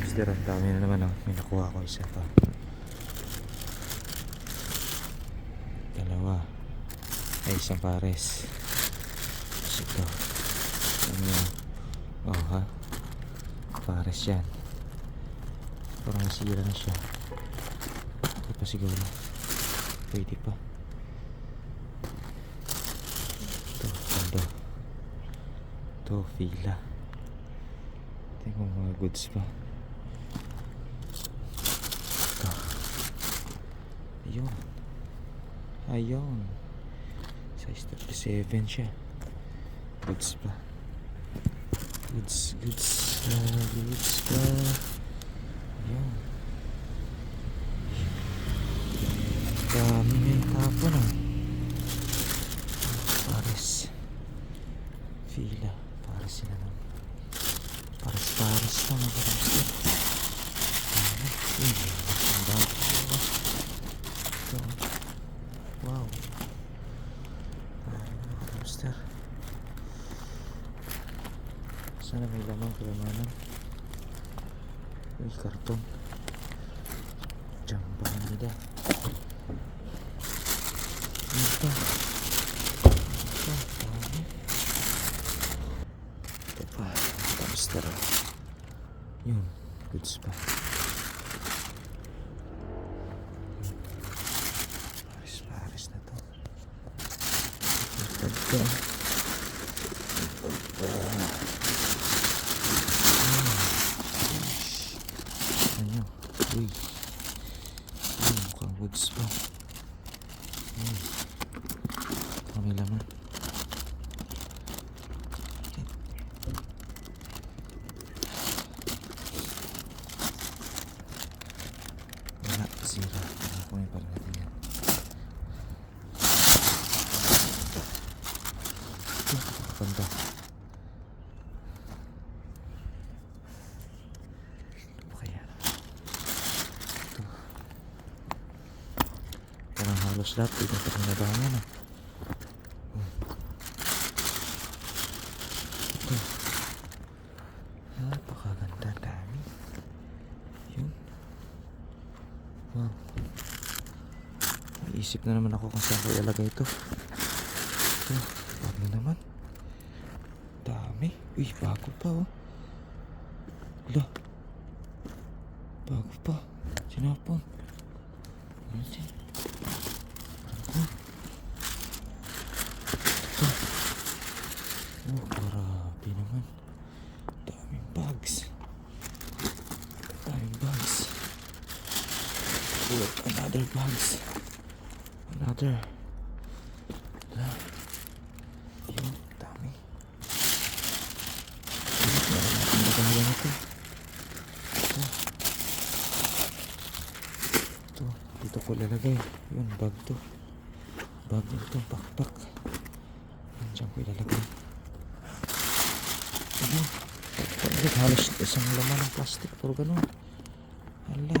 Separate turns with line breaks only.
hamster. Ang dami na naman, oh. May nakuha ko isa pa. Dalawa. Ay, isang pares. Tapos ito. Ano yun? Oh, ha? Pares yan. Parang nasira na siya. Ito pa siguro. Pwede pa. Ito, ganda. Ito, fila. Tingnan mo mga goods pa. Ito. Ayun. Ayun. Size 37 siya. Goods pa. Goods pa. Ayun. Dami ngayong hapon, ah. Pares. Fila. Pares sila naman. Pares lang ang hamster. Ang bago. Ito. Wow. Hamster. Sana may lamang kalamanan. Uy, karton. Jambangan nila. Ito. Dami. Ito pa. Hamster. Yun. Goods pa. Pares na to. Ito. Ano? Uy. Mukhang goods pa. May laman. Wala, sira. Ako may parang natin yan. Ito, kapanda. Ito pa kaya? Ito. Parang halos lahat. Ito parang nabangan, ah. Ito. Napakaganda. Dami. Yun. Wow. Naisip na naman ako kung saan ko ilagay ito. Ito. Bago naman. Dami. Uy, bago pa, oh. Wala. Bago pa. Sinapon. Ano siya? Bago. Ito. Oh, grabe naman. Daming bags. Look, another bags. Another. Yun, dami. Nagagawa na ito. Ito, dito ko lalagay. Yun, bag to. Bag nito, backpack. Diyan ko ilalagay. Ayun. Halos isang laman ng plastic. Puro ganun. Hala.